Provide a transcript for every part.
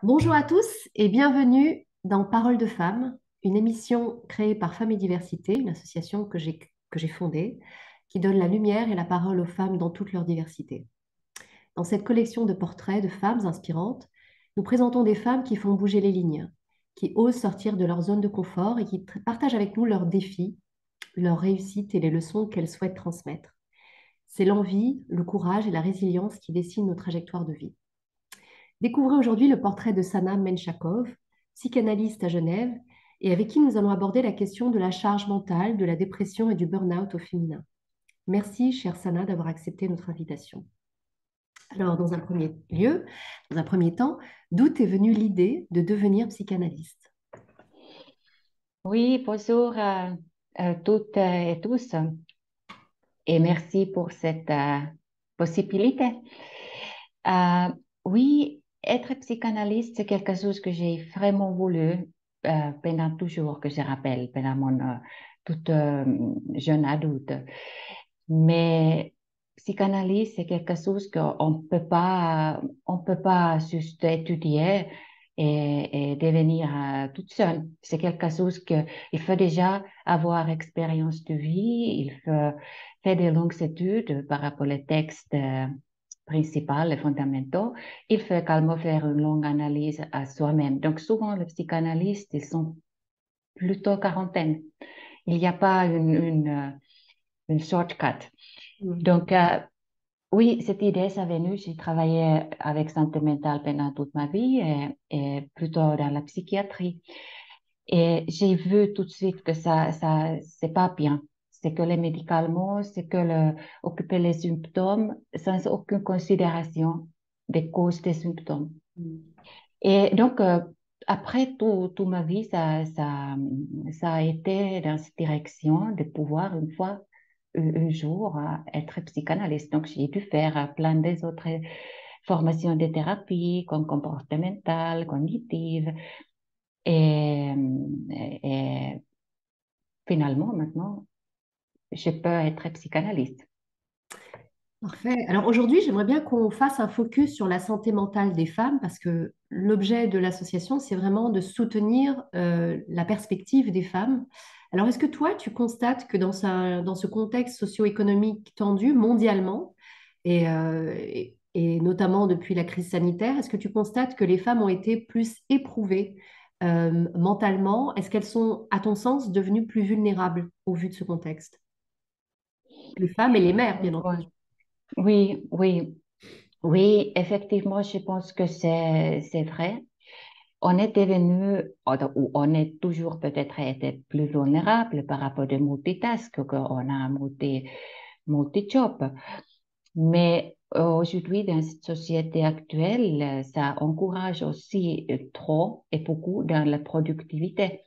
Bonjour à tous et bienvenue dans Parole de femmes, une émission créée par Femmes et Diversité, une association que j'ai fondée, qui donne la lumière et la parole aux femmes dans toute leur diversité. Dans cette collection de portraits de femmes inspirantes, nous présentons des femmes qui font bouger les lignes, qui osent sortir de leur zone de confort et qui partagent avec nous leurs défis, leurs réussites et les leçons qu'elles souhaitent transmettre. C'est l'envie, le courage et la résilience qui dessinent nos trajectoires de vie. Découvrez aujourd'hui le portrait de Sana Menchakov, psychanalyste à Genève, et avec qui nous allons aborder la question de la charge mentale, de la dépression et du burn-out au féminin. Merci, chère Sana, d'avoir accepté notre invitation. Alors, dans un premier temps, d'où est venue l'idée de devenir psychanalyste? Oui, bonjour toutes et tous et merci pour cette possibilité. Euh, oui, être psychanalyste, c'est quelque chose que j'ai vraiment voulu pendant toujours, que je rappelle, pendant mon toute jeune adulte. Mais psychanalyse, c'est quelque chose on peut pas juste étudier et devenir toute seule. C'est quelque chose que il faut déjà avoir expérience de vie, il faut faire des longues études par rapport aux textes principaux et fondamentaux. Il faut également faire une longue analyse à soi-même. Donc souvent, les psychanalystes, ils sont plutôt quarantaine. Il n'y a pas une shortcut. Mm. Donc, oui, cette idée, ça venu. J'ai travaillé avec santé mentale pendant toute ma vie et plutôt dans la psychiatrie. Et j'ai vu tout de suite que c'est pas bien. C'est que les médicaments, c'est que occuper les symptômes sans aucune considération des causes des symptômes. Mm. Et donc, après toute ma vie, ça a été dans cette direction de pouvoir une fois, un jour, être psychanalyste. Donc, j'ai dû faire plein des autres formations de thérapie, comme comportementale, cognitive. Et, et finalement, maintenant, je peux être psychanalyste. Parfait. Alors aujourd'hui, j'aimerais bien qu'on fasse un focus sur la santé mentale des femmes parce que l'objet de l'association, c'est vraiment de soutenir la perspective des femmes. Alors est-ce que toi, tu constates que dans ce contexte socio-économique tendu mondialement, et notamment depuis la crise sanitaire, est-ce que tu constates que les femmes ont été plus éprouvées mentalement? Est-ce qu'elles sont, à ton sens, devenues plus vulnérables au vu de ce contexte? Les femmes et les mères, bien Ouais. entendu. Oui, oui, oui, effectivement, je pense que c'est vrai. On est devenu, ou on est toujours peut-être été plus vulnérable par rapport à multitask, qu'on a multi-job. Mais aujourd'hui, dans cette société actuelle, ça encourage aussi trop et beaucoup dans la productivité.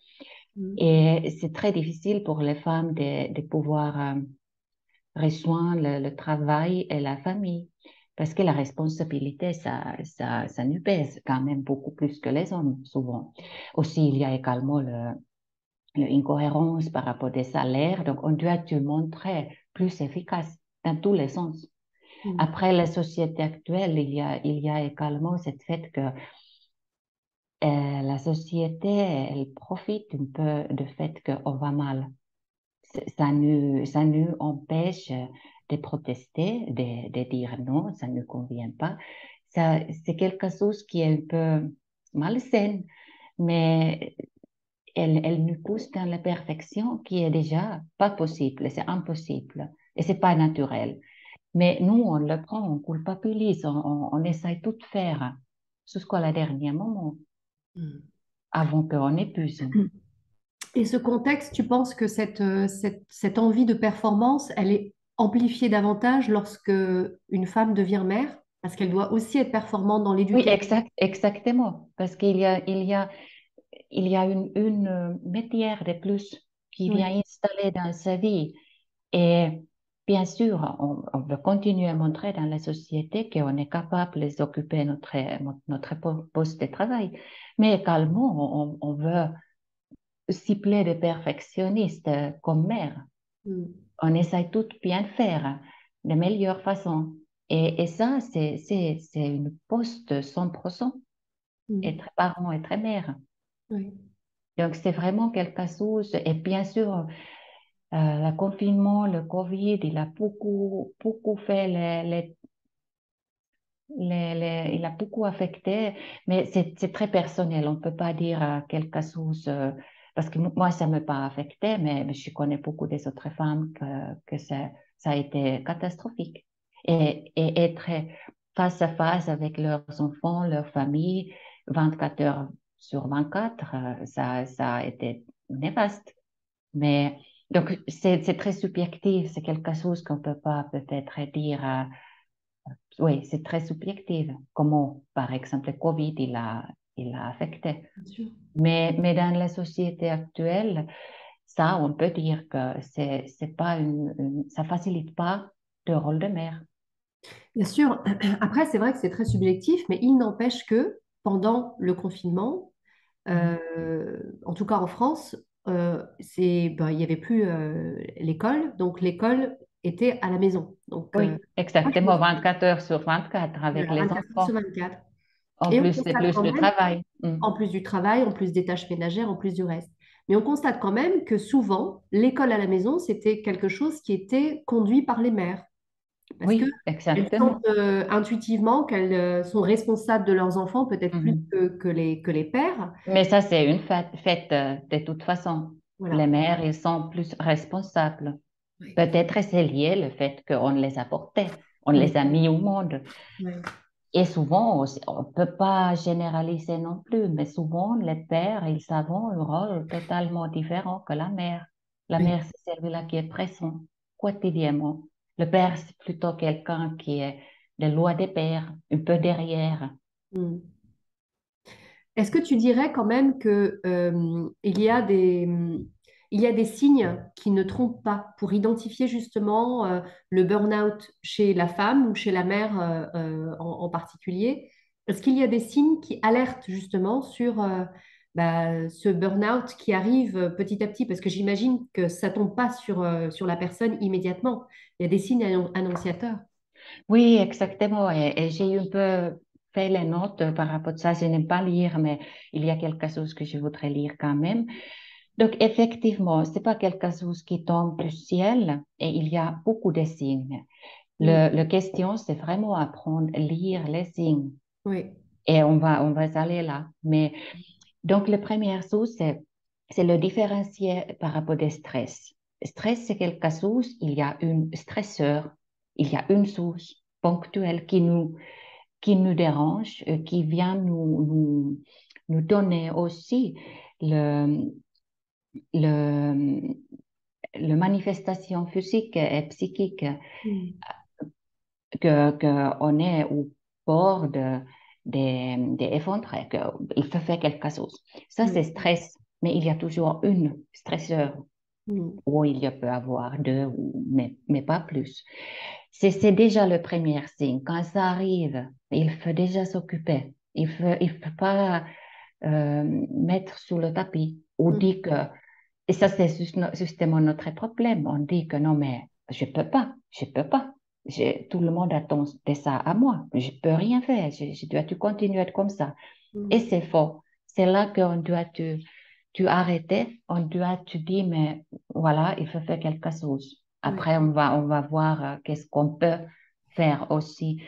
Mm. Et c'est très difficile pour les femmes de pouvoir rejoindre le travail et la famille. Parce que la responsabilité, ça nous pèse quand même beaucoup plus que les hommes, souvent. Aussi, il y a également l'incohérence par rapport des salaires. Donc, on doit se montrer plus efficace dans tous les sens. Mm. Après, la société actuelle, il y a également cette fait que la société, elle profite un peu du fait qu'on va mal. Ça nous empêche de protester, de dire non, ça ne convient pas. Ça, c'est quelque chose qui est un peu malsain, mais elle nous pousse dans la perfection qui est déjà pas possible, c'est impossible et c'est pas naturel. Mais nous, on le prend, on culpabilise, on essaie tout de faire jusqu'à la dernier moment Mm. avant qu'on épuise. Et ce contexte, tu penses que cette envie de performance, elle est amplifiée davantage lorsque une femme devient mère, parce qu'elle doit aussi être performante dans Oui, l'éducation. exactement, parce il y a une métier de plus qui vient Oui. installer dans sa vie. Et bien sûr, on veut continuer à montrer dans la société qu'on est capable d'occuper notre poste de travail. Mais également, on veut cibler des perfectionnistes comme mère. Mm. On essaie tout bien faire de meilleure façon. Et ça, c'est une poste 100%. Mm. être parent, être mère. Oui. Donc, c'est vraiment quelque chose. Et bien sûr, le confinement, le Covid, il a beaucoup fait il a beaucoup affecté, mais c'est très personnel. On ne peut pas dire quelque chose, parce que moi, ça ne m'a pas affecté, mais je connais beaucoup des autres femmes que ça a été catastrophique. Et être face à face avec leurs enfants, leur famille, 24 heures sur 24, ça a été néfaste. Mais donc, c'est très subjectif, c'est quelque chose qu'on ne peut pas peut-être dire. Oui, c'est très subjectif, comment, par exemple, le Covid, il a affecté. Bien sûr. Mais dans la société actuelle, ça, on peut dire que c'est pas ça facilite pas le rôle de mère. Bien sûr. Après, c'est vrai que c'est très subjectif, mais il n'empêche que pendant le confinement, Mhm. en tout cas en France, ben, il n'y avait plus l'école, donc l'école était à la maison. Donc, Oui, moi, je me exactement, suis- 24 heures sur 24 avec voilà, les 24 heures sur enfants. 24. En Et on plus, c'est constate plus quand de même, travail. en plus du travail, en plus des tâches ménagères, en plus du reste. Mais on constate quand même que souvent, l'école à la maison, c'était quelque chose qui était conduit par les mères. Parce que Oui, elles sentent exactement. intuitivement qu'elles sont responsables de leurs enfants, peut-être plus Mhm. que les pères. Mais ça, c'est une fête de toute façon. Les Voilà. mères, ils sont plus responsables. Oui. Peut-être c'est lié le fait qu'on les a portés, on Oui. les a mis au monde. Oui. Et souvent, on ne peut pas généraliser non plus, mais souvent, les pères, ils ont un rôle totalement différent que la mère. La Oui. mère, c'est celle-là qui est présente quotidiennement. Le père, c'est plutôt quelqu'un qui est de loi des pères, un peu derrière. Mm. Est-ce que tu dirais quand même que, il y a des signes qui ne trompent pas pour identifier justement le burn-out chez la femme ou chez la mère en particulier? Est-ce qu'il y a des signes qui alertent justement sur bah, ce burn-out qui arrive petit à petit? Parce que j'imagine que ça tombe pas sur la personne immédiatement. Il y a des signes annonciateurs. Oui, exactement. Et j'ai un peu fait les notes par rapport à ça. Je n'aime pas lire, mais il y a quelque chose que je voudrais lire quand même. Donc, effectivement, c'est pas quelque chose qui tombe du ciel et il y a beaucoup de signes. Mm. Le question, c'est vraiment apprendre à lire les signes Oui. et on va aller là. Mais donc, la première chose, c'est le différencier par rapport au stress. Stress, c'est quelque chose, il y a un stresseur, il y a une source ponctuelle qui nous dérange, qui vient nous donner aussi le, le, le manifestation physique et psychique Mm. que on est au bord des effondrer, qu'il faut faire quelque chose. Ça, c'est Oui. stress, mais il y a toujours une stresseur, Mm. ou il y peut avoir deux, mais pas plus. C'est déjà le premier signe. Quand ça arrive, il faut déjà s'occuper. Il faut pas mettre sous le tapis ou Mm. dire que, et ça c'est justement notre problème, on dit que non mais je peux pas. Tout le monde attend de ça à moi, je peux rien faire, je dois tout continuer à être comme ça. Et Mm. c'est faux. C'est là qu'on doit tu arrêter, on doit te dire mais voilà, il faut faire quelque chose. Oui. Après on va voir qu'est-ce qu'on peut faire aussi.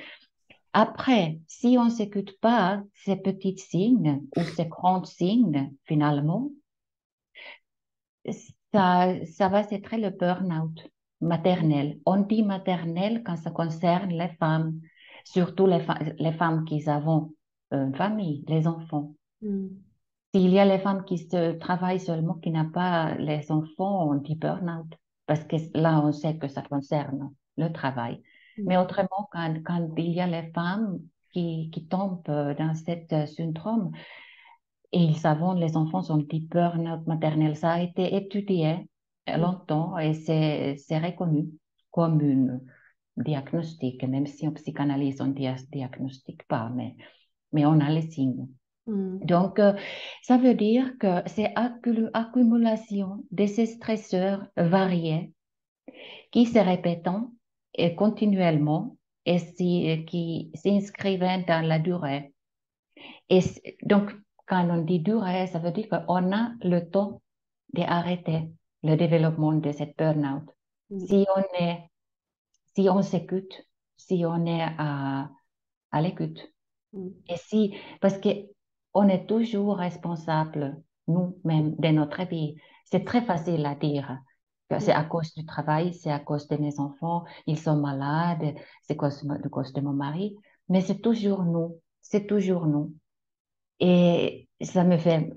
Après, si on ne s'écoute pas ces petits signes ou ces grands signes, finalement, ça va être le burn-out maternel. On dit maternel quand ça concerne les femmes, surtout les femmes qui ont une famille, les enfants. Mm. S'il y a les femmes qui travaillent seulement, qui n'ont pas les enfants, on dit burn-out. Parce que là, on sait que ça concerne le travail. Mais Mm. autrement, quand il y a les femmes qui tombent dans ce syndrome, et ils savent, les enfants sont dit burn-out maternel. Ça a été étudié Mm. longtemps et c'est reconnu comme une diagnostic, même si en psychanalyse, on ne diagnostique pas, mais on a les signes. Mm. Donc, ça veut dire que c'est accumulation de ces stresseurs variés qui se répètent et continuellement et qui s'inscrivent dans la durée. Et donc, quand on dit durer, ça veut dire qu'on a le temps d'arrêter le développement de cette burn-out. Mm. Si on est, si on s'écoute, si on est à l'écoute. Mm. Et si, parce que on est toujours responsable, nous-mêmes, de notre vie. C'est très facile à dire que c'est Mm. à cause du travail, c'est à cause de mes enfants, ils sont malades, c'est à cause de mon mari, mais c'est toujours nous, c'est toujours nous. Et ça me fait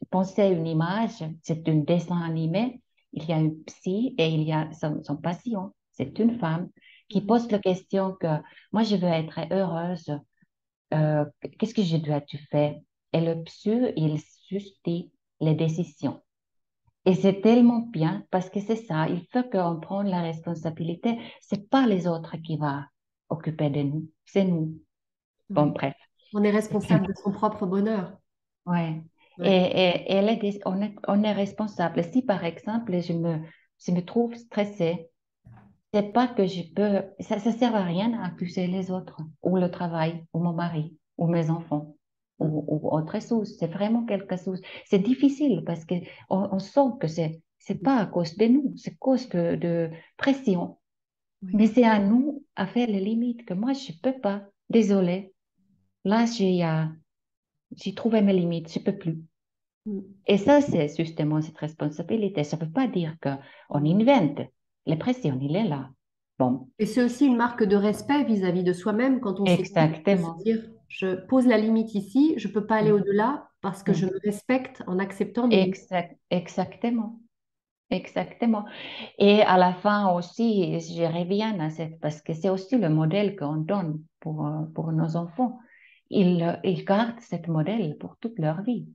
penser à une image, c'est un dessin animé, il y a une psy et il y a son patient, c'est une femme qui Mm. pose la question que moi je veux être heureuse, euh, qu'est-ce que je dois tu faire? Et le psy, il suscite les décisions. Et c'est tellement bien parce que c'est ça, il faut qu'on prenne la responsabilité. C'est pas les autres qui vont occuper de nous, c'est nous. Bon, Ouais. bref. On est responsable de son propre bonheur. Ouais. Ouais. On est responsable. Si par exemple, je me trouve stressée, c'est pas que je peux, ça sert à rien à accuser les autres, ou le travail, ou mon mari, ou mes enfants, Mm. ou autre chose. C'est vraiment quelque chose. C'est difficile parce que on sent que c'est pas à cause de nous, c'est à cause de pression. Oui. Mais c'est à nous à faire les limites que moi, je peux pas. Désolée. Là, j'ai trouvé mes limites, je peux plus. Mm. Et ça, c'est justement cette responsabilité. Ça ne veut pas dire qu'on Mm. invente. La pression, il est là. Bon, Et c'est aussi une marque de respect vis-à-vis de soi-même quand on s'écoute, de se exactement. dire, je pose la limite ici, je ne peux pas aller Mhm. au-delà parce que je Mhm. me respecte en acceptant mes limites. Exactement. Exactement. Et à la fin aussi, je reviens à cette, parce que c'est aussi le modèle qu'on donne pour nos enfants. Ils gardent ce modèle pour toute leur vie.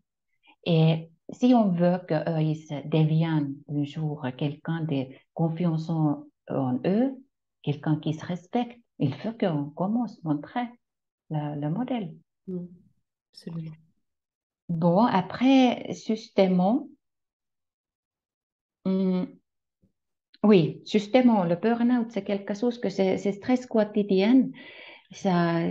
Et si on veut qu'eux, ils deviennent un jour quelqu'un de confiance en eux, quelqu'un qui se respecte, il faut qu'on commence à montrer le modèle. Mm. Absolument. Bon, après, justement, hum, oui, justement, le burn-out, c'est quelque chose que c'est stress quotidien. Ça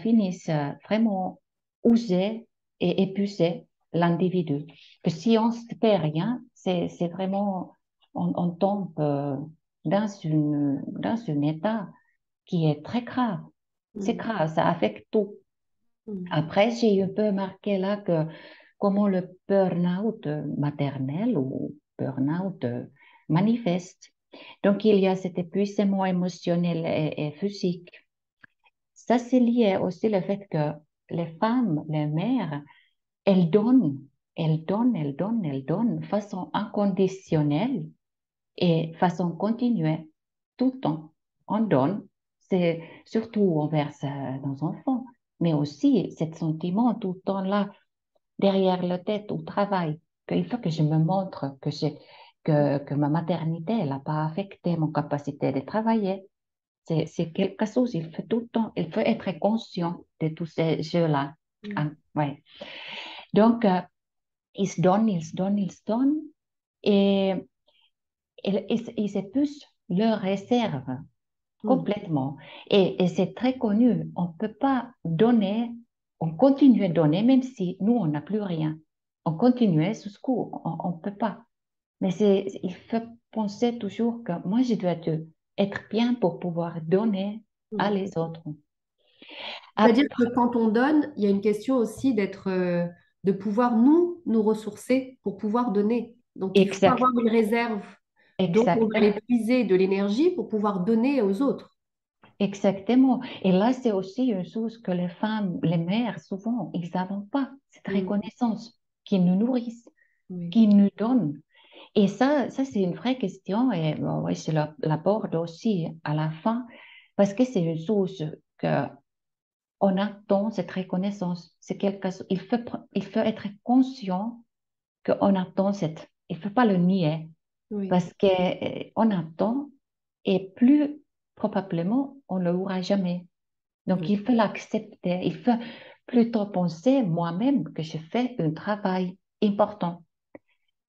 finit vraiment user et épuiser l'individu. Que si on ne fait rien, c'est vraiment, on tombe dans un état qui est très grave. C'est Mm. grave, ça affecte tout. Mm. Après, j'ai un peu marqué là que comment le burn-out maternel ou burn-out manifeste. Donc, il y a cet épuisement émotionnel et physique. Ça, c'est lié aussi au fait que les femmes, les mères, elles donnent, elles donnent, elles donnent, elles donnent de façon inconditionnelle et façon continuelle, tout le temps. On donne, c'est surtout envers nos enfants, mais aussi ce sentiment tout le temps là, derrière la tête au travail, qu'il faut que je me montre que ma maternité n'a pas affecté mon capacité de travailler. C'est quelque chose, il faut tout le temps, il faut être conscient de tous ces jeux-là. Mm. Ah, ouais. Donc, ils se donnent, ils se donnent, ils se donnent et ils épuisent leur réserve Mm. complètement. Et c'est très connu, on ne peut pas donner, on continue à donner même si nous, on n'a plus rien. On continue sous ce coup, on ne peut pas. Mais il faut penser toujours que moi, je dois être bien pour pouvoir donner à Mm. les autres. C'est-à-dire Après, que quand on donne, il y a une question aussi d'être, de pouvoir nous ressourcer pour pouvoir donner. Donc, il faut avoir exact, une réserve dont on va exactement, épuiser de l'énergie pour pouvoir donner aux autres. exactement. Et là, c'est aussi une chose que les femmes, les mères, souvent, ils n'ont pas cette Mm. reconnaissance qui nous nourrissent, Oui. qui nous donnent. Et ça c'est une vraie question et bon, ouais, je l'aborde aussi à la fin parce que c'est une chose que on attend cette reconnaissance. C'est quelque chose, il faut être conscient qu'on attend cette, il faut pas le nier Oui. parce qu'on attend et plus probablement on ne l'aura jamais. Donc Oui. il faut l'accepter. Il faut plutôt penser moi-même que je fais un travail important.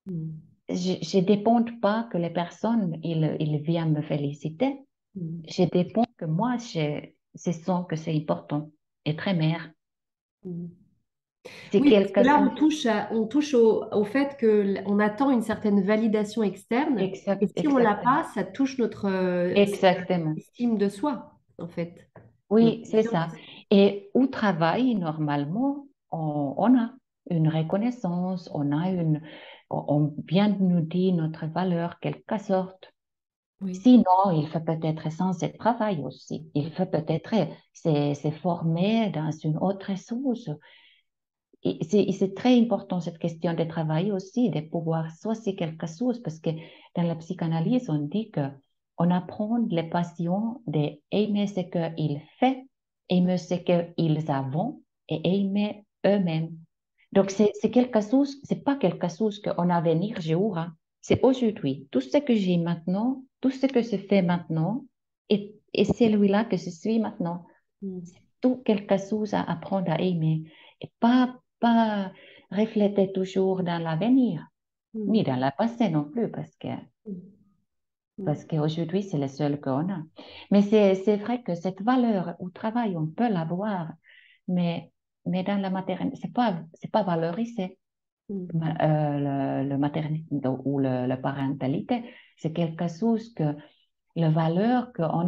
Mm. Je ne dépends pas que les personnes ils viennent me féliciter. Mm. Je dépends que moi, je sens que c'est important. Être mère. Mm. C'est Oui, parce que quelque là, chose. on touche au fait qu'on attend une certaine validation externe. Et si on l'a Exactement. pas, ça touche notre Exactement. estime de soi, en fait. Notre Oui, c'est ça. confiance. Et au travail, normalement, on a une reconnaissance, on vient de nous dire notre valeur, quelque sorte. Oui. Sinon, il faut peut-être changer de travail aussi. Il faut peut-être se former dans une autre chose. Et c'est très important cette question de travail aussi, de pouvoir choisir quelque chose, parce que dans la psychanalyse, on dit que on apprend les patients d'aimer ce qu'ils font, aimer ce qu'ils avons et aimer eux-mêmes. Donc, c'est quelque chose, c'est pas quelque chose qu'on a à venir jour, hein. C'est aujourd'hui. Tout ce que j'ai maintenant, tout ce que je fais maintenant, et celui-là que je suis maintenant. Mm. C'est tout quelque chose à apprendre à aimer. Et pas refléter toujours dans l'avenir, ni Mm. dans le passé non plus, Mm. parce Mm. qu'aujourd'hui, c'est le seul qu'on a. Mais c'est vrai que cette valeur au travail, on peut l'avoir, mais dans la maternité, c'est pas valorisé. Mm. Le maternité ou la parentalité, c'est quelque chose que la valeur on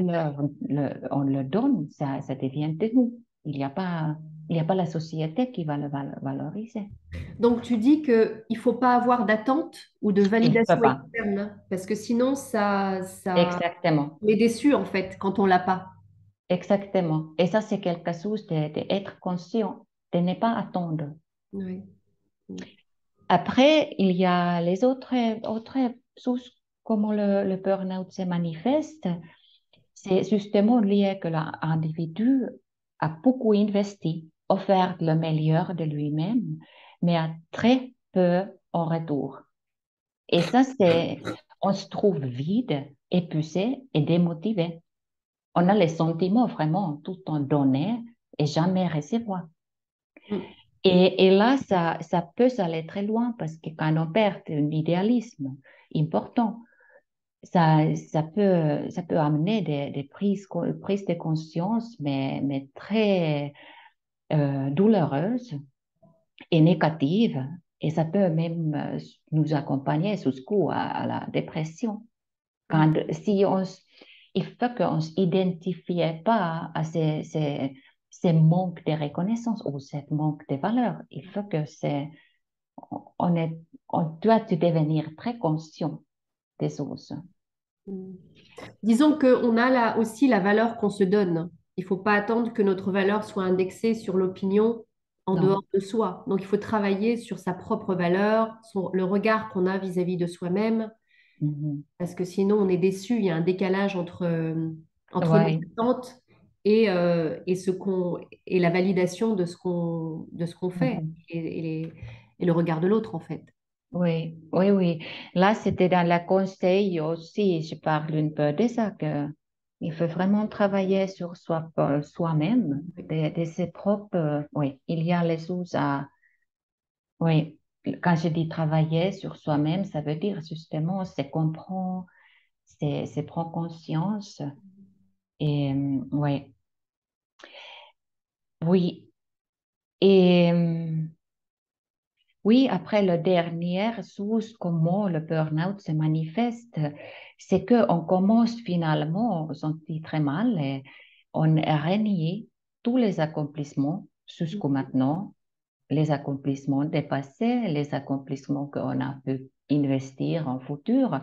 le donne, ça devient de nous. Il y a pas la société qui va le valoriser. Donc, tu dis qu'il ne faut pas avoir d'attente ou de Il ne peut validation pas. externe, parce que sinon, Exactement. on est déçu, en fait, quand on l'a pas. Exactement. Et ça, c'est quelque chose d'être conscient, de ne pas attendre. Oui. Mm. Après, il y a les autres choses, comment le burn-out se manifeste. C'est justement lié que l'individu a beaucoup investi, offert le meilleur de lui-même, mais a très peu en retour. Et ça, on se trouve vide, épuisé et démotivé. On a Mm. les sentiments vraiment tout en donné et jamais recevoir. Mm. Et là, ça peut aller très loin parce que quand on perd un idéalisme important, ça peut amener des prises de conscience, mais très douloureuses et négatives. Et ça peut même nous accompagner jusqu'au à la dépression. Quand, Mm. si on, il faut qu'on ne s'identifie pas à ces manques de reconnaissance ou ce manque de valeur. Il faut que on, est, on doit devenir très conscient des choses. Mm. Disons qu'on a là aussi la valeur qu'on se donne. Il ne faut pas attendre que notre valeur soit indexée sur l'opinion en dehors Non. de soi. Donc, il faut travailler sur sa propre valeur, le regard qu'on a vis-à-vis de soi-même, Mhm. parce que sinon, on est déçu. Il y a un décalage entre nos Ouais. attentes et et la validation de ce qu'on fait Mhm. et le regard de l'autre, en fait. Oui, oui, oui. Là, c'était dans le conseil aussi, je parle un peu de ça, que il faut vraiment travailler sur soi-même, de ses propres, oui, il y a les choses à, oui, quand je dis travailler sur soi-même, ça veut dire justement, c'est comprendre, c'est prendre conscience, et oui, oui, et oui, après la dernière chose, comment le burn-out se manifeste, c'est qu'on commence finalement, on se sentit très mal et on a renié tous les accomplissements jusqu'au maintenant, les accomplissements dépassés, les accomplissements qu'on a pu investir en futur.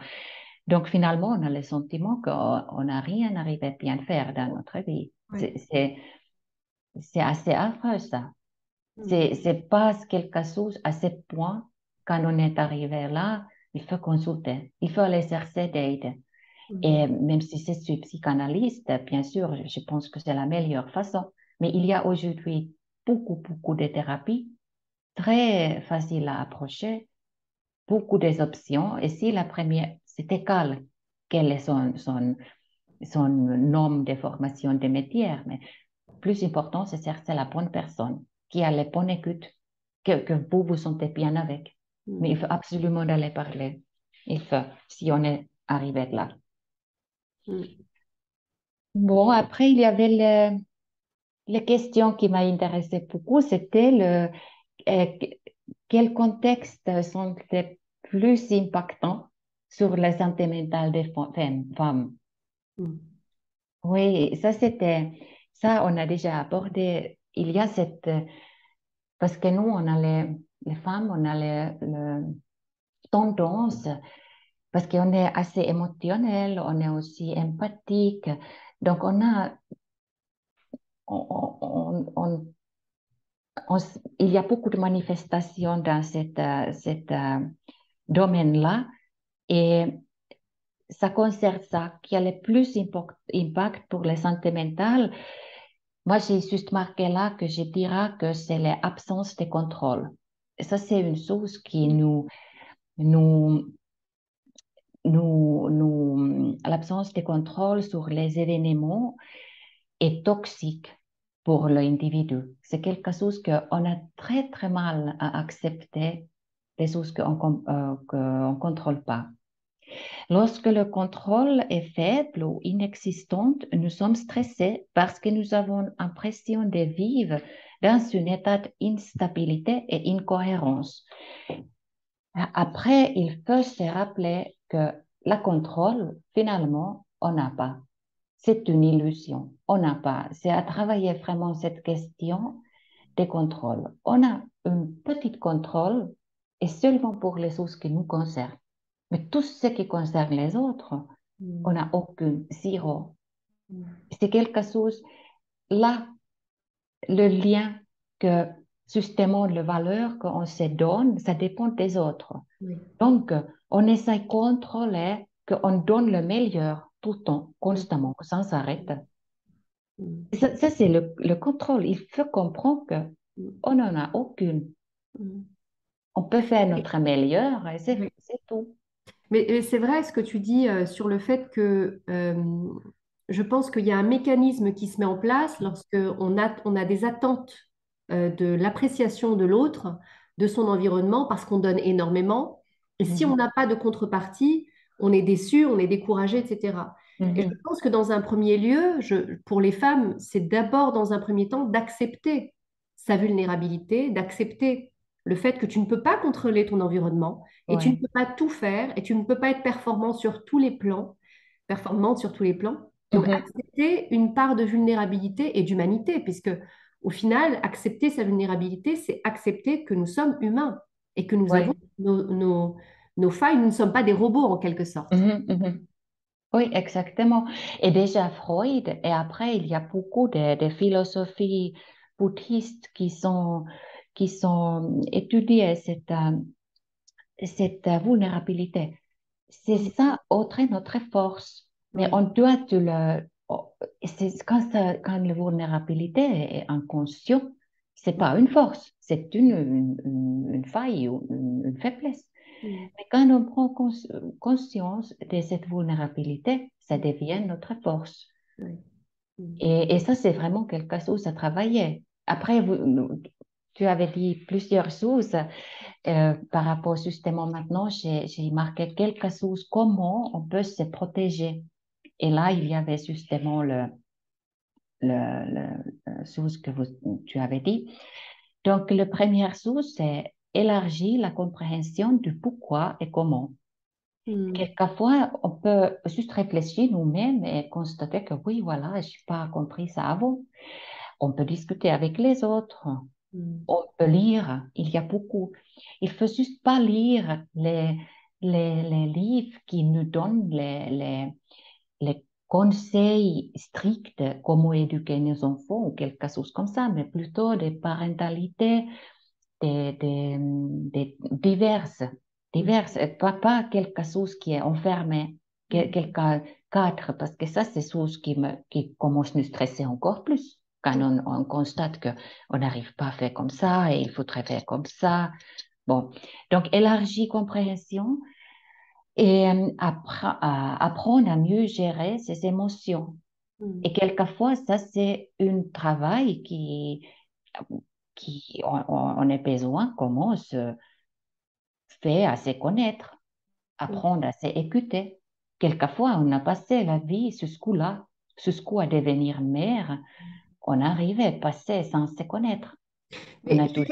Donc finalement, on a le sentiment qu'on n'a rien arrivé à bien faire dans notre vie. Ouais. C'est assez affreux ça. Mm. C'est pas quelque chose à ce point, quand on est arrivé là, il faut consulter, il faut aller chercher d'aide. Mm. Et même si je suis psychanalyste, bien sûr, je pense que c'est la meilleure façon. Mais il y a aujourd'hui beaucoup de thérapies très faciles à approcher, beaucoup d'options. Et si la première, c'est égal, quel est son nombre de formation de métier, mais plus important, c'est chercher la bonne personne qui a la bonne écoute, que vous vous sentez bien avec. Mais Mm. il faut absolument aller parler. Il faut, si on est arrivé là. Mm. Bon, après, il y avait la question qui m'a intéressée beaucoup, c'était quels contextes sont les plus impactants sur la santé mentale des femmes. Mm. Oui, ça, on a déjà abordé. Il y a parce que nous, on a les femmes, on a tendance, parce qu'on est assez émotionnel, on est aussi empathique. Donc, on, il y a beaucoup de manifestations dans cet domaine-là. Et ça concerne ça, qui a le plus impact pour la santé mentale. Moi, j'ai juste marqué là que je dirais que c'est l'absence de contrôle. Et ça, c'est une chose qui nous, l'absence de contrôle sur les événements est toxique pour l'individu. C'est quelque chose qu'on a très, très mal à accepter, des choses qu'on ne contrôle pas. Lorsque le contrôle est faible ou inexistant, nous sommes stressés parce que nous avons l'impression de vivre dans un état d'instabilité et incohérence. Après, il faut se rappeler que le contrôle, finalement, on n'a pas. C'est une illusion. On n'a pas. C'est à travailler vraiment cette question des contrôles. On a une petite contrôle et seulement pour les choses qui nous concernent. Mais tout ce qui concerne les autres, on Mm. n'a aucune, zéro. Mm. C'est quelque chose, là, le lien que, justement, la valeur qu'on se donne, ça dépend des autres. Oui. Donc, on essaie de contrôler qu'on donne le meilleur tout le temps, Mm. constamment, sans arrêt. Mm. Ça c'est le contrôle. Il faut comprendre qu'on n'en a aucune. Mm. On peut faire Et- notre meilleur et oui. c'est tout. Mais c'est vrai ce que tu dis sur le fait que je pense qu'il y a un mécanisme qui se met en place lorsque on a des attentes de l'appréciation de l'autre, de son environnement, parce qu'on donne énormément. Et si on Mhm, n'a pas de contrepartie, on est déçu, on est découragé, etc. Et je mhm. pense que dans un premier lieu, pour les femmes, c'est d'abord dans un premier temps d'accepter sa vulnérabilité, d'accepter le fait que tu ne peux pas contrôler ton environnement et tu ne Ouais. peux pas tout faire et tu ne peux pas être performant sur tous les plans, performante sur tous les plans. Donc, Mhm. accepter une part de vulnérabilité et d'humanité, puisque au final, accepter sa vulnérabilité, c'est accepter que nous sommes humains et que nous avons Ouais. nos failles. Nous ne sommes pas des robots en quelque sorte. Mhm, mhm. Oui, exactement. Et déjà Freud, et après, il y a beaucoup de philosophies bouddhistes qui sont étudiées cette vulnérabilité. C'est Mm. ça, autre notre force. Mais Oui. on doit quand la vulnérabilité est inconscient, c'est Mm. pas une force, c'est une faille ou une faiblesse. Mm. Mais quand on prend conscience de cette vulnérabilité, ça Mm. devient notre force. Oui. Mm. Et ça, c'est vraiment quelque chose à travailler. Après, tu avais dit plusieurs choses par rapport justement maintenant, j'ai marqué quelque chose, comment on peut se protéger. Et là, il y avait justement le chose que tu avais dit. Donc, la première chose, c'est élargir la compréhension du pourquoi et comment. Mm. Quelquefois, on peut juste réfléchir nous-mêmes et constater que oui, voilà, je n'ai pas compris ça avant. On peut discuter avec les autres. Mm. On peut lire, il y a beaucoup. Il faut juste pas lire les livres qui nous donnent les conseils stricts, comment éduquer nos enfants ou quelque chose comme ça, mais plutôt des parentalités diverses, Mm. diverses, et pas quelque chose qui est enfermé, Mm. quelques cadres, parce que ça, c'est chose qui commence à nous stresser encore plus. Quand on constate qu'on n'arrive pas à faire comme ça et il faudrait faire comme ça. Bon, donc élargie compréhension et apprendre à mieux gérer ses émotions. Et Mm. quelquefois, ça, c'est un travail on a besoin, comment se fait à se connaître, Mm. apprendre à s'écouter. Quelquefois, on a passé la vie sur ce coup-là, sur ce coup à devenir mère. on arrive à passer sans se connaître. On Mais a tous.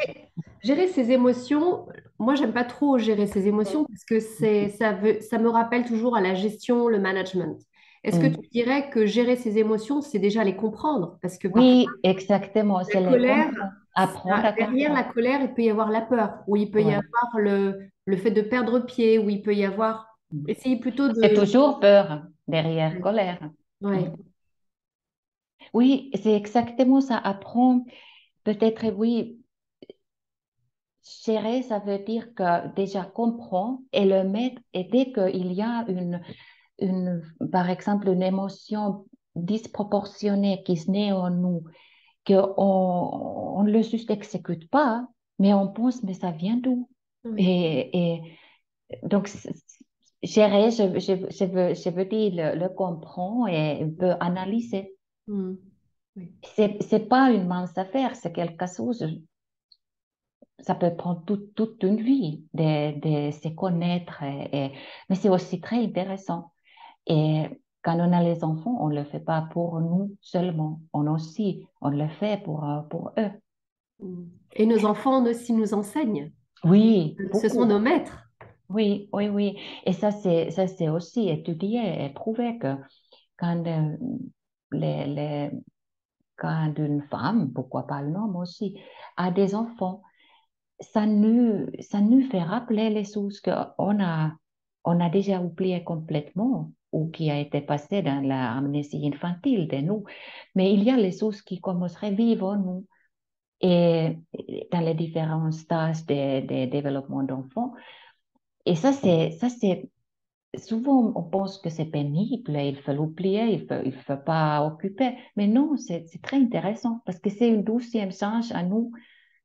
gérer ses émotions, moi, j'aime pas trop gérer ses émotions parce que ça me rappelle toujours à la gestion, le management. Est-ce que tu Mm. dirais que gérer ses émotions, c'est déjà les comprendre? Parce que parfois, Oui, exactement, la c'est les colère, comprendre, apprendre à derrière la comprendre. colère, il peut y avoir la peur, ou il peut y Ouais. avoir le fait de perdre pied, ou il peut y avoir... Mm. Essayer plutôt C'est de... toujours peur derrière colère. Ouais. Mm. Oui, c'est exactement ça. Apprendre, peut-être, oui, gérer, ça veut dire que déjà comprendre et le mettre, et dès qu'il y a par exemple, une émotion disproportionnée qui se naît en nous, qu'on ne le juste exécute pas, mais on pense, mais ça vient d'où? Oui. Et donc, gérer, je veux dire, le comprendre et un peu analyser. Mm. Oui. C'est pas une mince affaire, c'est quelque chose, ça peut prendre toute une vie de se connaître, mais c'est aussi très intéressant. Et quand on a les enfants, on ne le fait pas pour nous seulement, on le fait pour eux. Mm. Et nos enfants aussi nous enseignent. Oui, Ce sont nos beaucoup. maîtres. Oui, oui, oui. Et ça, c'est aussi étudié et prouvé que quand, les, les, quand une femme, pourquoi pas un homme aussi, a des enfants, ça nous fait rappeler les choses on a déjà oubliées complètement ou qui a été passé dans l'amnésie infantile de nous. Mais il y a les choses qui commencent à vivre en nous et dans les différents stages de développement d'enfants. Et ça, c'est souvent, on pense que c'est pénible, il faut l'oublier, il faut pas occuper. Mais non, c'est très intéressant parce que c'est une douzième chance à nous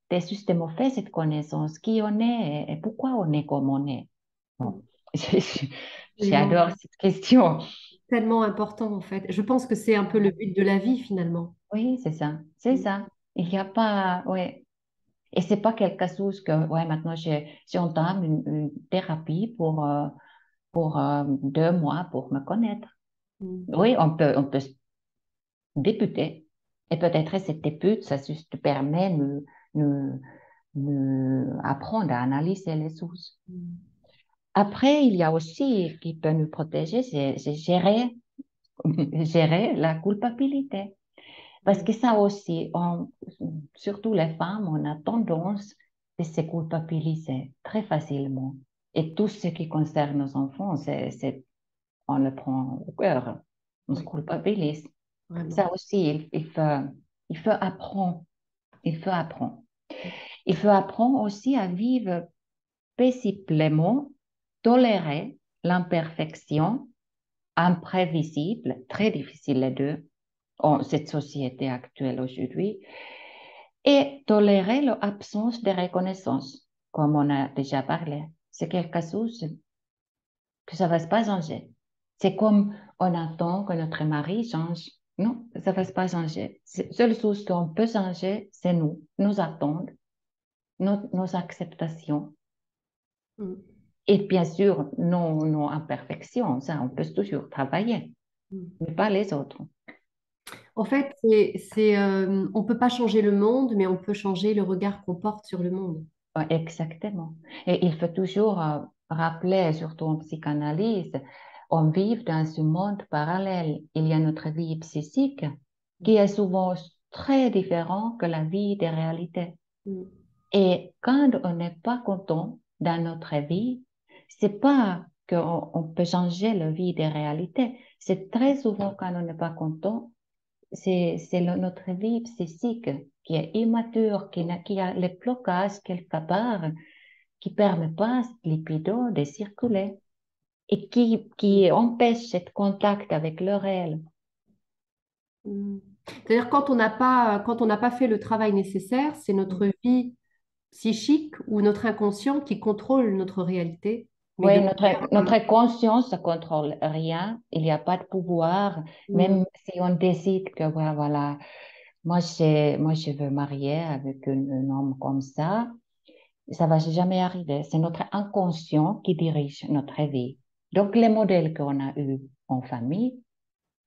de justement faire cette connaissance, qui on est et pourquoi on est comme on est. Bon. Mm. Absolument. J'adore cette question. Tellement important en fait. Je pense que c'est un peu le but de la vie finalement. Oui, c'est ça, c'est Mm. ça. Il n'y a pas, ouais. Et c'est pas quelque chose que, ouais, maintenant j'entame une thérapie pour 2 mois pour me connaître. Mm. Oui, on peut débuter. Et peut-être cette début, ça juste permet de apprendre à analyser les choses. Mm. Après, il y a aussi qui peut nous protéger, c'est gérer la culpabilité. Parce Oui. que ça aussi, surtout les femmes, on a tendance de se culpabiliser très facilement. Et tout ce qui concerne nos enfants, on le prend au cœur. On se Oui, culpabilise. vraiment. Ça aussi, il faut apprendre. Il faut apprendre. Il faut apprendre aussi à vivre paisiblement, tolérer l'imperfection, imprévisible, très difficile les deux, en cette société actuelle aujourd'hui, et tolérer l'absence de reconnaissance, comme on a déjà parlé. C'est quelque chose que ça ne va pas changer. C'est comme on attend que notre mari change. Non, ça ne va pas changer. La seule chose qu'on peut changer, c'est nous, nos attentes, nos acceptations. Mm. Et bien sûr, nos imperfections, ça, on peut toujours travailler, Mm. mais pas les autres. En fait, on peut pas changer le monde, mais on peut changer le regard qu'on porte sur le monde. Ouais, exactement. Et il faut toujours rappeler, surtout en psychanalyse, on vit dans ce monde parallèle. Il y a notre vie psychique qui est souvent très différente que la vie des réalités. Mm. Et quand on n'est pas content dans notre vie, c'est pas qu'on peut changer la vie des réalités. C'est très souvent quand on n'est pas content, c'est notre vie psychique qui est immature, qui a les blocages quelque part, qui ne permet pas à ce lipido de circuler et qui empêche ce contact avec le réel. Mm. C'est-à-dire quand on n'a pas fait le travail nécessaire, c'est notre vie psychique ou notre inconscient qui contrôle notre réalité. Mais Oui, de notre conscience ne contrôle rien, il n'y a pas de pouvoir, Mm. même si on décide que ouais, voilà, moi je veux marier avec un homme comme ça va jamais arriver. C'est notre inconscient qui dirige notre vie. Donc les modèles qu'on a eus en famille,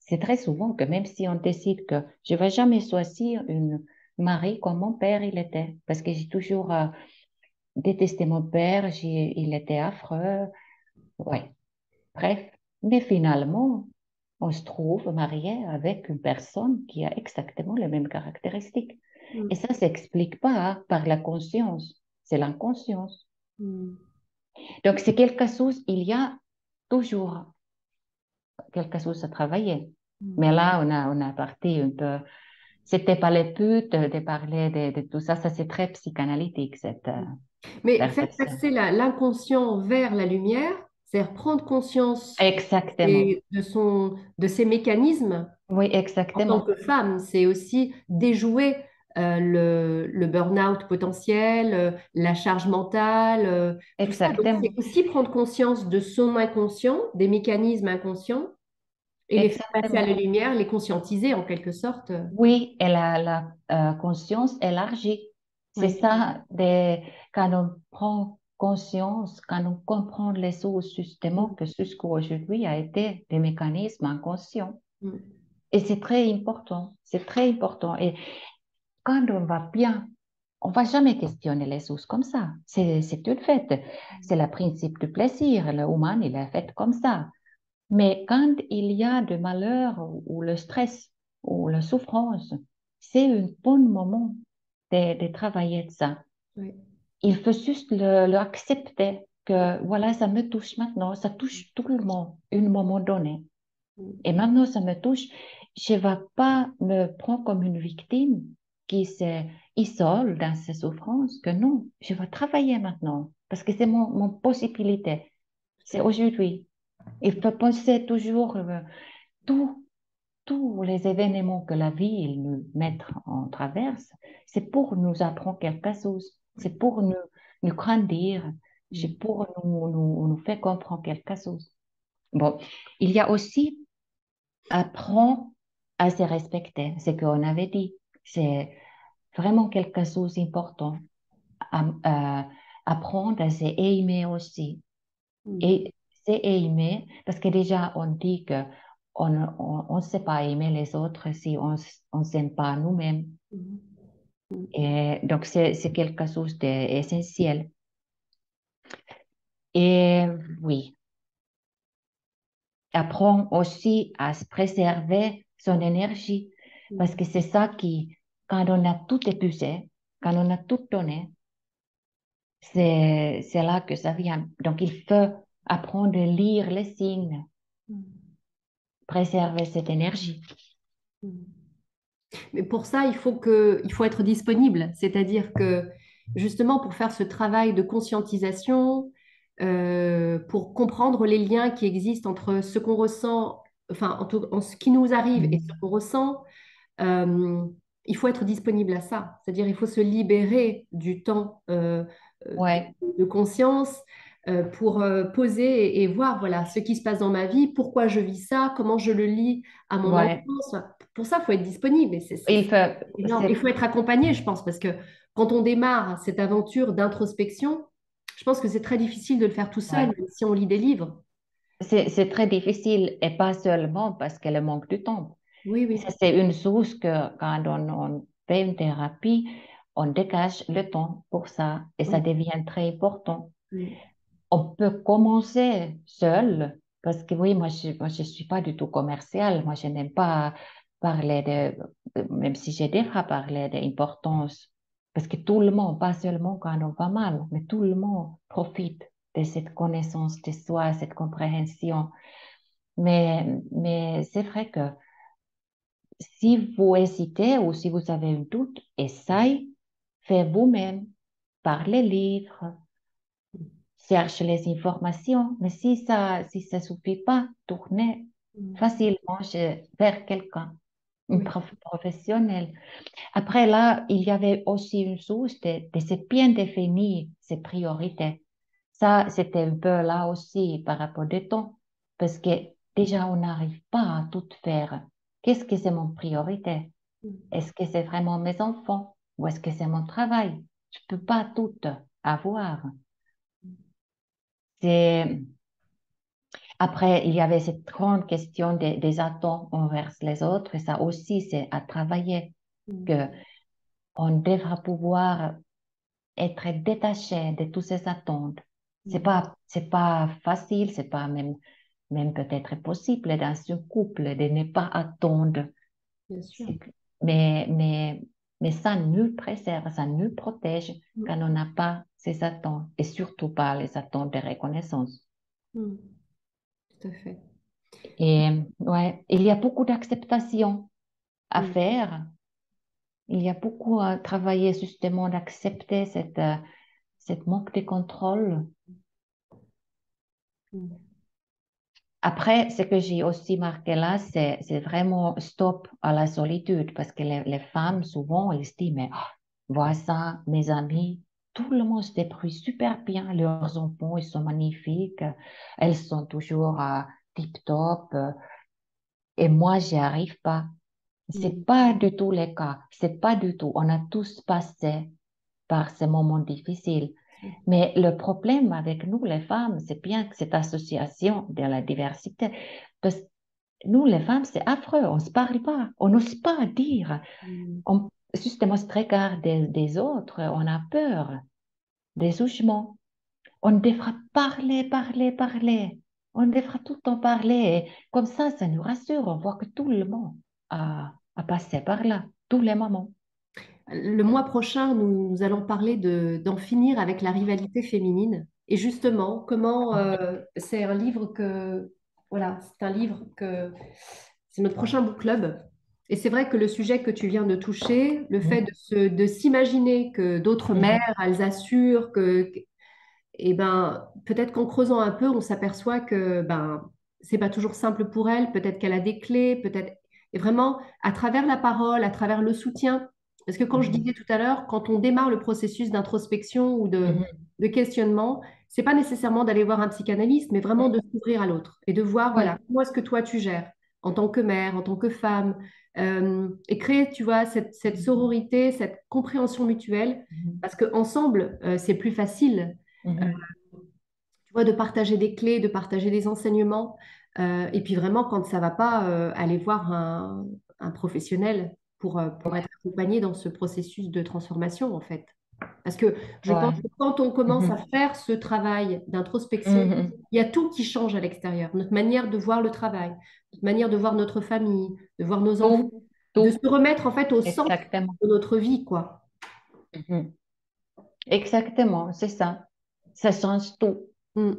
c'est très souvent que même si on décide que je ne vais jamais choisir une mari comme mon père il était, parce que j'ai toujours détesté mon père, il était affreux, ouais, bref. Mais finalement, on se trouve marié avec une personne qui a exactement les mêmes caractéristiques. Et Mm. ça ne s'explique pas par la conscience, c'est l'inconscience. Mm. Donc, c'est quelque chose, il y a toujours quelque chose à travailler. Mm. Mais là, on a parti un peu. C'était pas le but de parler de tout ça. Ça, c'est très psychanalytique, cette Mais faire perception. passer l'inconscient vers la lumière, c'est-à-dire prendre conscience Exactement. de ses mécanismes Oui, en tant exactement. que femme, c'est aussi déjouer le burn-out potentiel, la charge mentale, tout ça. Donc, c'est Exactement. aussi prendre conscience de son inconscient, des mécanismes inconscients, et les faire passer à la Exactement. lumière, les conscientiser en quelque sorte. Oui, et la conscience élargie. C'est Oui. ça, quand on prend conscience, quand on comprend les choses justement Mm. que jusqu'à aujourd'hui a été des mécanismes inconscients. Mm. Et c'est très important, c'est très important. Et quand on va bien, on va jamais questionner les choses comme ça. C'est une fait. C'est le principe du plaisir. L'humain, il est fait comme ça. Mais quand il y a de malheur ou le stress ou la souffrance, c'est un bon moment de travailler de ça. Oui. Il faut juste le accepter que voilà, ça me touche maintenant, ça touche tout le monde à un moment donné. Mm. Et maintenant, ça me touche. Je ne vais pas me prendre comme une victime qui s'isole dans ses souffrances, que non, je vais travailler maintenant parce que c'est mon possibilité. Tout C'est à fait. aujourd'hui. Il faut penser toujours tous tous les événements que la vie il nous met en traverse, c'est pour nous apprendre quelque chose, Oui. c'est pour nous grandir, c'est Mm. pour nous faire comprendre quelque chose. Bon, il y a aussi apprendre à se respecter, ce qu'on avait dit. C'est vraiment quelque chose d'important. Apprendre à s'aimer aussi. Mm. Et s'aimer, parce que déjà, on dit que on ne sait pas aimer les autres si on ne s'aime pas nous-mêmes. Mm. Mm. Et donc, c'est quelque chose d'essentiel. Et oui, apprendre aussi à se préserver son énergie, parce Mm. que c'est ça qui, quand on a tout épuisé, quand on a tout donné, c'est là que ça vient. Donc, il faut apprendre à lire les signes, Mm. préserver cette énergie. Mm. Mais pour ça, il faut être disponible. C'est-à-dire que justement, pour faire ce travail de conscientisation, pour comprendre les liens qui existent entre ce qu'on ressent, enfin, en ce qui nous arrive et ce Mm. qu'on ressent, euh, il faut être disponible à ça. C'est-à-dire, il faut se libérer du temps Ouais, de conscience pour poser et voir voilà, ce qui se passe dans ma vie, pourquoi je vis ça, comment je le lis à mon ouais. enfance. Pour ça, il faut être disponible. Et Il faut, c'est énorme. Il c'est, faut être accompagné, je pense, parce que quand on démarre cette aventure d'introspection, je pense que c'est très difficile de le faire tout seul, ouais. même si on lit des livres. C'est très difficile et pas seulement parce qu'elle manque du temps. Oui, Ça, oui. c'est une chose que quand on fait une thérapie, on dégage le temps pour ça et ça Oui. devient très important. Mm. On peut commencer seul parce que oui, moi, je suis pas du tout commerciale. Moi, je n'aime pas parler même si j'ai déjà parlé d'importance, parce que tout le monde, pas seulement quand on va mal, mais tout le monde profite de cette connaissance de soi, cette compréhension. Mais c'est vrai que si vous hésitez ou si vous avez un doute, essayez, faites vous-même, par les livres, cherche les informations, mais si ça suffit pas, tournez Mm. facilement vers quelqu'un, un Oui. professionnel. Après là, il y avait aussi une chose de se bien définir ses priorités. Ça, c'était un peu là aussi par rapport au temps, parce que déjà, on n'arrive pas à tout faire. Qu'est-ce que c'est mon priorité? Mm. Est-ce que c'est vraiment mes enfants ou est-ce que c'est mon travail? Je peux pas tout avoir. C'est Après, il y avait cette grande question des attentes envers les autres, et ça aussi, c'est à travailler, Mm. que on devra pouvoir être détaché de toutes ces attentes. Mhm. C'est pas facile, c'est pas même peut-être possible dans un couple de ne pas attendre. Bien sûr. C'est- Mais, mais, mais ça nous préserve, ça nous protège Mm. quand on n'a pas ces attentes, et surtout pas les attentes de reconnaissance. Mm. Tout à fait. Et ouais, il y a beaucoup d'acceptation à Mm. faire. Il y a beaucoup à travailler justement d'accepter cette manque de contrôle. Mm. Après, ce que j'ai aussi marqué là, c'est vraiment stop à la solitude parce que les femmes, souvent, elles se disent, mais vois ça, mes amis, tout le monde se débrouille super bien, leurs enfants, ils sont magnifiques, elles sont toujours tip-top, et moi, j'y arrive pas. Mm. C'est pas du tout le cas, c'est pas du tout. On a tous passé par ces moments difficiles. Mais le problème avec nous, les femmes, c'est bien que cette association de la diversité, parce que nous, les femmes, c'est affreux, on ne se parle pas, on n'ose pas dire, Mm. on, justement, ce regard des autres, on a peur des jugements. On devra parler, parler, parler. On devra tout le temps parler. Et comme ça nous rassure, on voit que tout le monde a passé par là, tous les moments. Le mois prochain, nous allons parler d'en finir avec la rivalité féminine. Et justement, comment c'est un livre que, voilà, c'est un livre que c'est notre prochain book club. Et c'est vrai que le sujet que tu viens de toucher, le fait Mhm, de s'imaginer que d'autres mhm, mères, elles assurent que, et ben, peut-être qu'en creusant un peu, on s'aperçoit que ben, c'est pas toujours simple pour elle. Peut-être qu'elle a des clés, peut-être. Et vraiment, à travers la parole, à travers le soutien. Parce que quand je disais mhm, tout à l'heure, quand on démarre le processus d'introspection ou mhm. de questionnement, c'est pas nécessairement d'aller voir un psychanalyste, mais vraiment de s'ouvrir à l'autre et de voir, voilà, Ouais. comment est-ce que toi tu gères en tant que mère, en tant que femme, et créer, tu vois, cette sororité, cette compréhension mutuelle, Mhm, parce qu'ensemble, c'est plus facile mhm. tu vois, de partager des clés, de partager des enseignements. Et puis vraiment, quand ça va pas, aller voir un professionnel pour être Ouais, accompagné dans ce processus de transformation, en fait. Parce que je pense ouais. que quand on commence à Mhm, faire ce travail d'introspection, mhm. il y a tout qui change à l'extérieur. Notre manière de voir le travail, notre manière de voir notre famille, de voir nos enfants, Tout, de se tout, remettre en fait au centre exactement. de notre vie, quoi. Mhm. Exactement, c'est ça. Ça change tout. Mm,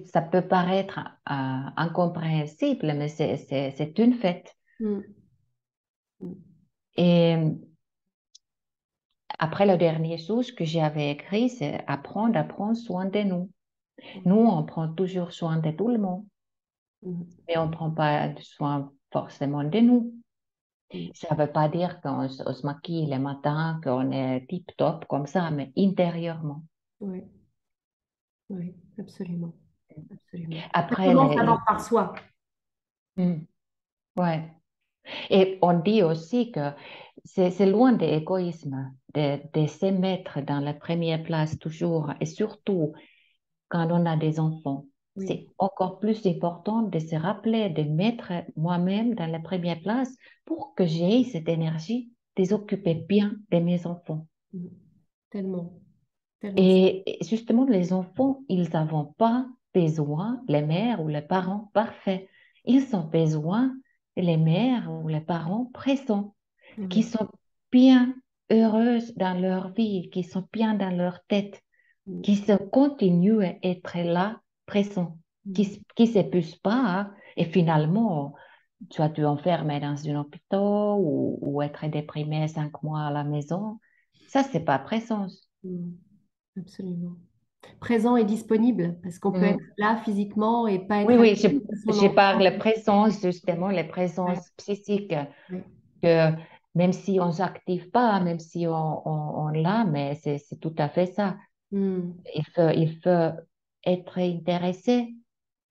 Ça peut paraître incompréhensible, mais c'est une fait. mm, mm, Et après, la dernière chose que j'avais écrit, c'est apprendre à prendre soin de nous. Nous, on prend toujours soin de tout le monde, mm, mais on ne prend pas soin forcément de nous. mm. Ça ne veut pas dire on se maquille le matin, qu'on est tip-top comme ça, mais intérieurement. Oui, oui, absolument. Absolument. Ça Après, commence d'abord par soi. Hmm, ouais. Et on dit aussi que c'est loin de l'égoïsme de se mettre dans la première place toujours, et surtout quand on a des enfants. Oui. C'est encore plus important de se rappeler de mettre moi-même dans la première place pour que j'ai cette énergie de s'occuper bien de mes enfants. Mm. Tellement, tellement. Et justement, les enfants, ils n'ont pas besoin, les mères ou les parents parfaits. Ils ont besoin les mères ou les parents présents, qui Oui. sont bien heureuses dans leur vie, qui sont bien dans leur tête, Mm. qui se continuent à être là, présents, Mm. qui s'épuisent pas, hein. Et finalement, tu vas te enfermer dans un hôpital ou être déprimé 5 mois à la maison. Ça, c'est pas présence. Mm. Absolument. Présent et disponible, parce qu'on peut être Mm. là physiquement et pas Oui, être oui, avec son je enfant. parle présence, justement, les Ouais. présences psychiques, Ouais. que même si on ne s'active pas, même si on l'a, mais c'est tout à fait ça. Mm. Il faut être intéressé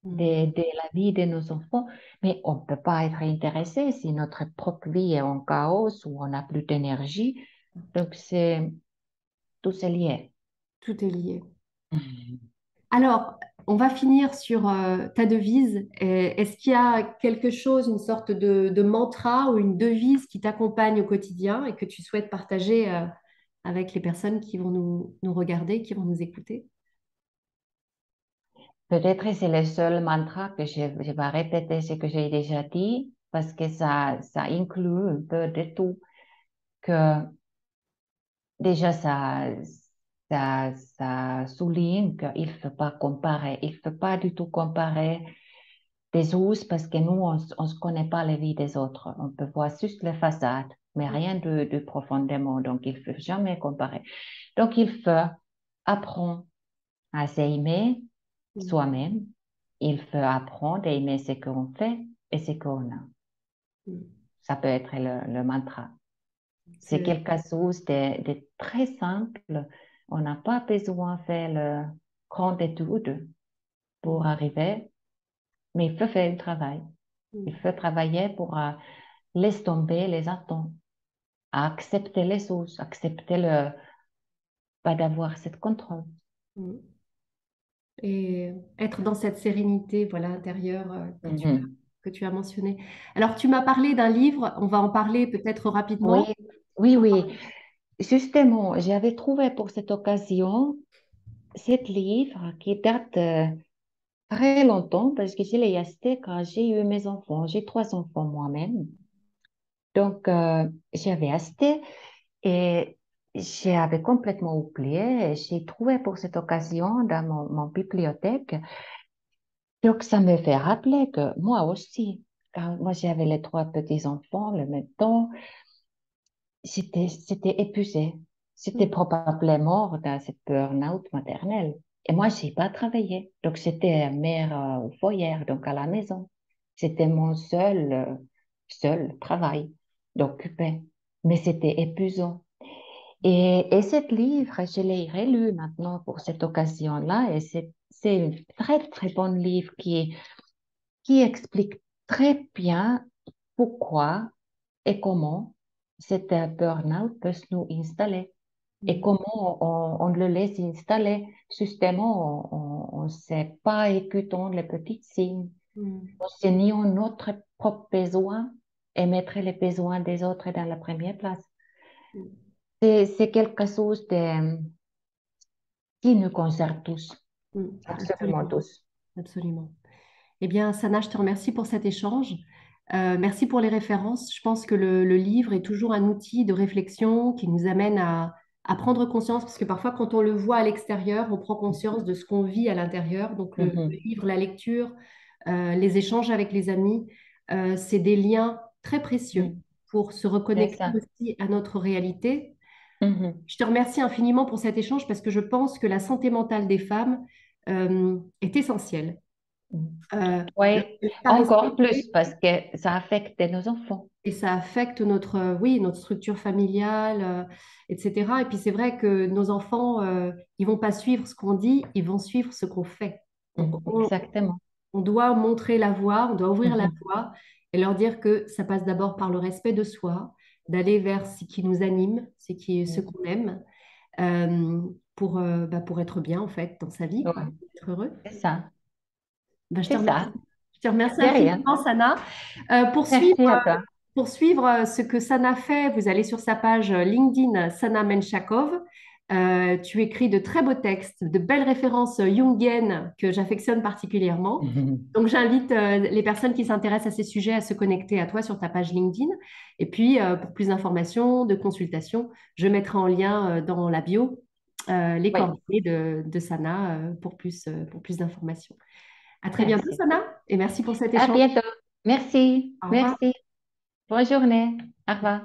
Mm. de la vie de nos enfants, mais on ne peut pas être intéressé si notre propre vie est en chaos ou on n'a plus d'énergie. Donc, tout c'est lié. Tout est lié. Mhm. Alors, on va finir sur ta devise. Est-ce qu'il y a quelque chose, une sorte de mantra ou une devise qui t'accompagne au quotidien et que tu souhaites partager avec les personnes qui vont nous regarder, qui vont nous écouter? Peut-être c'est le seul mantra que je vais répéter ce que j'ai déjà dit parce que ça inclut un peu de tout. Que déjà, ça souligne qu'il ne faut pas comparer. Il ne faut pas du tout comparer des choses parce que nous, on ne se connaît pas la vie des autres. On peut voir juste les façades, mais rien de profondément. Donc, il ne faut jamais comparer. Donc, il faut apprendre à s'aimer Mm, soi-même. Il faut apprendre à aimer ce qu'on fait et ce qu'on a. mm. Ça peut être le mantra. C'est C'est quelque chose de très simple. On n'a pas besoin de faire le grand étude pour mm, arriver, mais il faut faire le travail. Il mm, faut travailler pour laisser tomber les attentes, à accepter les choses, accepter le pas d'avoir cette contrôle. mm. Et être dans cette sérénité, voilà, intérieure Mhm. que tu as mentionnée. Alors, tu m'as parlé d'un livre, on va en parler peut-être Oui, rapidement. oui, oui. Justement, j'avais trouvé pour cette occasion cet livre qui date très longtemps parce que je l'ai acheté quand j'ai eu mes enfants. J'ai trois enfants moi-même. Donc, j'avais acheté et j'avais complètement oublié. J'ai trouvé pour cette occasion dans mon bibliothèque. Donc, ça me fait rappeler que moi aussi, quand moi j'avais les trois petits-enfants, le même temps, c'était épuisé. C'était Mm, probablement dans cette burn-out maternelle. Et moi, j'ai pas travaillé. Donc, j'étais mère au foyer, donc à la maison. C'était mon seul travail d'occuper. Mais c'était épuisant. Et ce livre, je l'ai relu maintenant pour cette occasion-là. Et c'est un très, très bon livre qui explique très bien pourquoi et comment cette burn-out peut nous installer et mm, comment on le laisse installer. Justement, on ne sait pas écoutant les petits signes, mm, on saignant notre propre besoin et mettre les besoins des autres dans la première place. mm. C'est quelque chose qui nous concerne tous, Mm, absolument absolument, tous. absolument. Eh bien, Sana, je te remercie pour cet échange. Merci pour les références. Je pense que le livre est toujours un outil de réflexion qui nous amène à prendre conscience, parce que parfois, quand on le voit à l'extérieur, on prend conscience de ce qu'on vit à l'intérieur. Donc, le Mhm. livre, la lecture, les échanges avec les amis, c'est des liens très précieux Mhm. pour se C'est reconnecter ça. aussi à notre réalité. Mhm. Je te remercie infiniment pour cet échange parce que je pense que la santé mentale des femmes est essentielle. Mhm. Euh, Oui, elle n'est pas encore plus respectée parce que ça affecte nos enfants. et ça affecte notre, oui, notre structure familiale, etc. Et puis c'est vrai que nos enfants, ils vont pas suivre ce qu'on dit, ils vont suivre ce qu'on fait. Donc Exactement. on doit montrer la voie, on doit ouvrir la Mhm. voie et leur dire que ça passe d'abord par le respect de soi, d'aller vers ce qui nous anime, ce Mhm. qu'on aime, pour être bien en fait dans sa vie, quoi, Ouais, être heureux. c'est ça. Ben, C'est ça. je te remercie De rien. infiniment, Sana. Merci à toi. Pour suivre ce que Sana fait, vous allez sur sa page LinkedIn Sana Menchakov. Tu écris de très beaux textes, de belles références jungiennes que j'affectionne particulièrement. Donc, j'invite les personnes qui s'intéressent à ces sujets à se connecter à toi sur ta page LinkedIn. Et puis, pour plus d'informations, de consultations, je mettrai en lien dans la bio les Oui, coordonnées de Sana pour plus d'informations. À très bientôt, merci. Sana, et merci pour cet À échange. bientôt. Merci. Au revoir. Merci. Bonne journée. Au revoir.